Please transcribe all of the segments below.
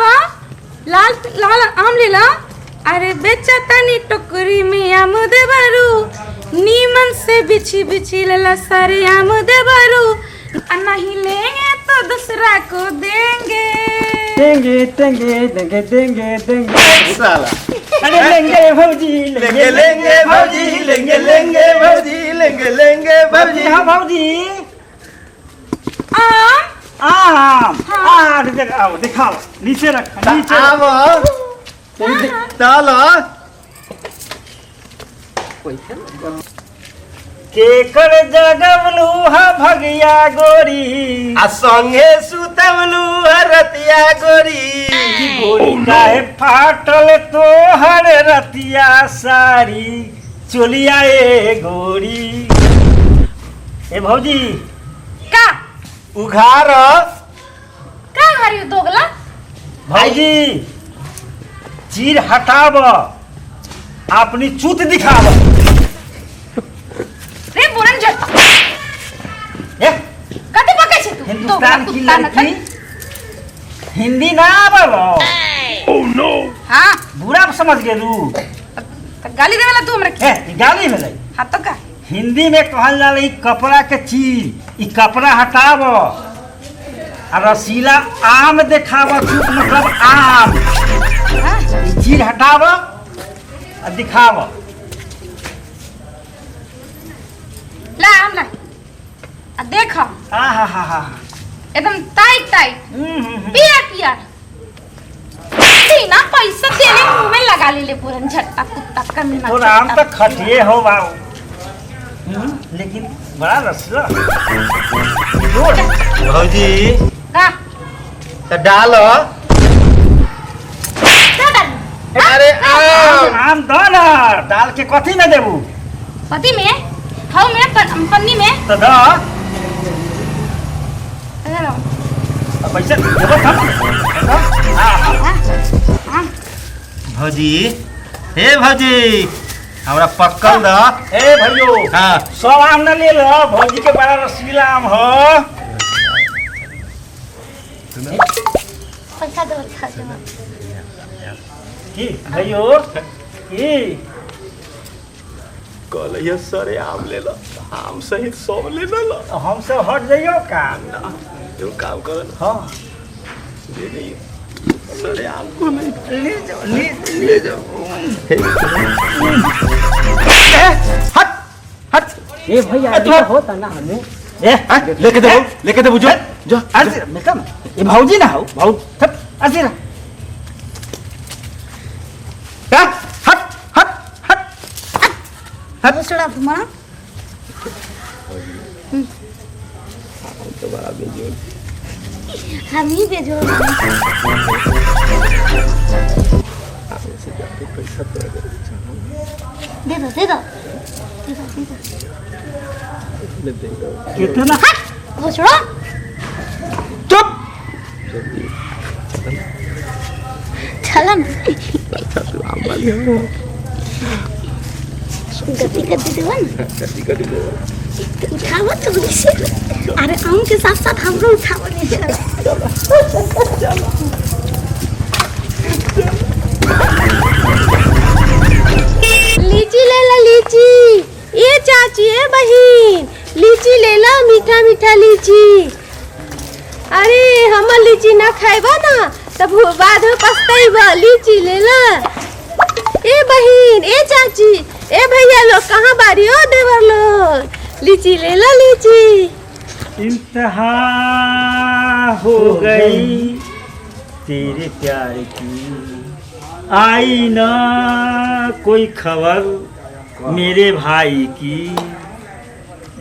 आवा लाल लाल आम ले ला। अरे बेचा तनी टोकरी में आम दे बारू, नीमन से बिछी बिछी लेला सारे आम दे बारू, नहीं लेंगे तो दूसरा को देंगे देंगे देंगे देंगे देंगे देंगे साला अरे लेंगे भौजी लेंगे लेंगे भौजी लेंगे लेंगे भौजी लेंगे लेंगे भौजी। हाँ भौजी आम आम आओ दिखाओ नीचे रख नीचे आओ चलो केकर जगवलू हा भगिया गोरी आ संगे सुतवलू रतिया गोरी गोरी काहे फाटल तो हर रतिया सारी चोलिया ए गोरी। ए भौजी का उघार का हरी दोगला भौजी चीर हटाव अपनी चूत दिखाव। रे बुरन जट ए कते पके छे तू हिंदुस्तान की लड़की हिंदी ना बोलो। ओह नो हां बुरा समझ गेलू त गाली देवेला तू हमरा के ए गाली भेलै। हां तो का हिंदी में कहल जाला ई कपड़ा के चीर ई कपड़ा हटाव आ रसीला आम देखाव चूत मतलब आम हां ई चीर हटाव आ दिखाव। ला आम ला आ देख आहा एकदम टाइट टाइट पिया पिया ना पैसा देने मुंह में लगा ले पूरन झट्टा कुत्ता कमीना। तो आम तो खटिए हो बाबू लेकिन बड़ा रसला भौजी हां तो डालो। अरे आम आम दो ना डाल के कथी में देबू पति में खाओ में पन्नी में तो दो हेलो पैसा देबो तब। हां भौजी हे भौजी हमरा पक्कल द। ए भैयो हाँ सब आम न ले लो भौजी के बड़ा रसीला आम हो। पैसा दो खा दो की भैयो की कल ये सारे आम ले लो आम सहित सब ले लो। हमसे हट जाइयो का जो काम करो ना हाँ दे दीजिए सारे आम को नहीं ले जाओ ले जाओ। हट हट ए भैया अरे होता ना हमें लेके दे जो जो अरे बेटा ये भौजी ना हो भाऊ थप असीरा हट हट हट हट हट सड़ा तुमा तो बड़ा बेजोड़ हम ही भेजो पैसा तो दे दो दे दो दे दो दे दो कितना वो छोड़ो चुप चला ना आम वाली हो गति गति देवा ना कटी कटी दो उठावा तो से अरे आम के साथ साथ हमरो उठावा नहीं चला लीची ले ला लीची ये चाची है बहन लीची ले ला मीठा मीठा लीची। अरे हम लीची ना खाएबा ना तब बाद में पछताइबा लीची ले ला। ए बहन ए चाची ए भैया लोग कहाँ बारी हो देवर लोग लीची ले ला लीची। इंतहा हो गई तेरे प्यार की आई ना कोई खबर मेरे भाई की।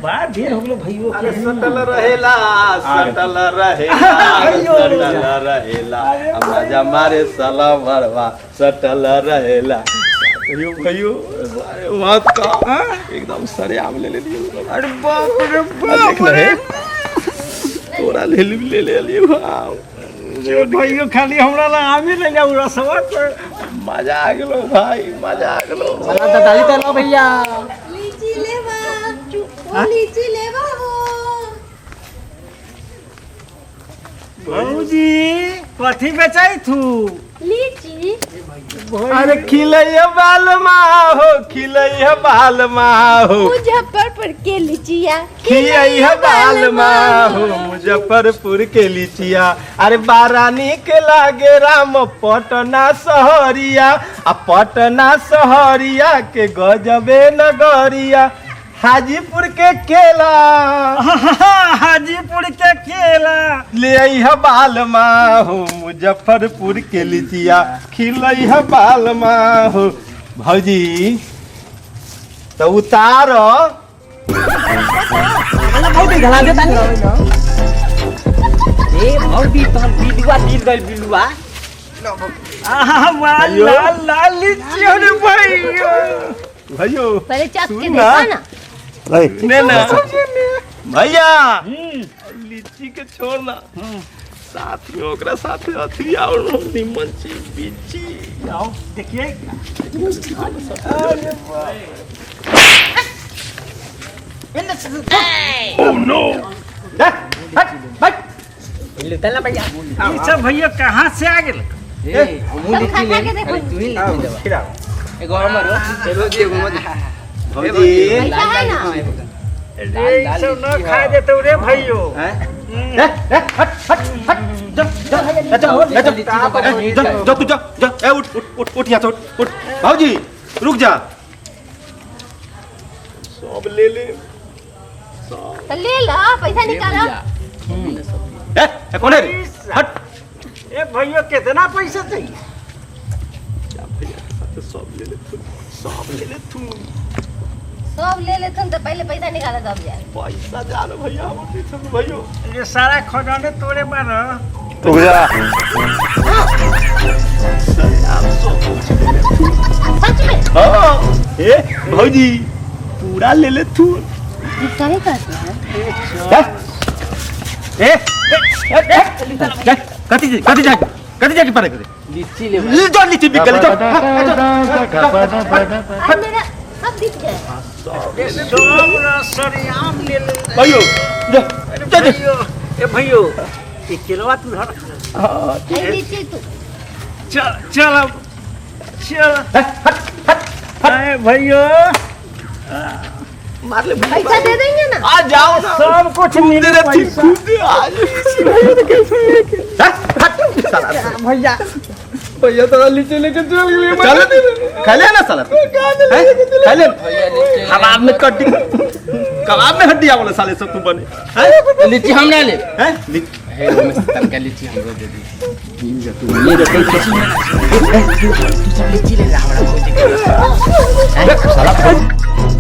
बड़ा देर हो गया भैया अरे सटल रहेला सटल रहेला सटल रहेला हमरा मारे साला मरवा सटल रहेला। अरे भयो अरे मत का एकदम सरे आम ले लिए। अरे बाप रे देख ले तोरा ले लियो आम जो भैया खाली हमरा ला आमी ले जाऊ रसवा तो मजा आ गेलो भाई मजा आ गेलो। बड़ा दादी तो लो भैया लीची लेवा ओ लीची लेवा हो भौजी कथी बेचाई थू? लीची। अरे खिलैया बालमा हो, खिलैया बालमा हो, मुजफ्फरपुर के लीचिया खिलैया बालमा हो, मुजफ्फरपुर के लीचिया। अरे बारानी के लागे राम पटना सहरिया, आ पटना सहरिया के गजबे नगरिया। हाजीपुर के केला, हाजीपुर के केला ले अइहा बालमा हो, मुजफ्फरपुर के लीचिया खिलैहा बालमा हो। भौजी तो उतार भौजी घला देता ए भौजी तो बिलुआ गिर गइल बिलुआ। भाइयों। लाल लाल लीची हो रे भैया। भैयो पहले चख के सुन देखा ना। ने ना भैया लीची के छोड़ ना, साथ में ओकरा साथे अथी और निमन चीज बीची आओ देखिए। ओह नो हट हट लेता ना भैया। ये सब भैया कहाँ से आ गए? ए हमू सब खा लीची खा ले के देखो। तू ही ले ले खिलाओ एगो हमरो चलो जी एगो मत भौजी पैसा है ना। ये सब न खा देते रे भैयो। भाजी रुक जा, सब ले ले तो ले लो पैसा निकालो। कौन है रे? हट ए भैया कितना पैसा चाहिए? सब ले ले तू, सब ले ले तू। सब ले लेते तो पहले पैसा निकालो तब जाए। पैसा जान भैया भैया ये सारा खजाने तोरे मार। रुक जा सच में हाँ ए भौजी पूरा ले ले तू। इसका नहीं करते हैं। कटी जाके पारे करे लीची ले ले जा लीची बिक गई जा। अब मेरा अब दिख गया। ये सब रसरियाम ले ले। भैयो जा अरे जा जा। भैयो, ए भैयो ये किलवा तू धर। ये लीची तू चल चल अब चल। अरे भैयो मार ले पैसा दे देंगे ना। आ जाओ ना, सब कुछ मिले तेरे पैसा। खुद आज भैया भैया तो लीची लेके चल गए। चल खा ले ना साला तू। खा ले भैया लीची कबाब में कड्डी, कबाब में हड्डी आवला साले सब तू बने हैं लीची हम ना ले हैं हे में तनका लीची हमरो दे दी। ये लीची ले हमरा भौजी के साला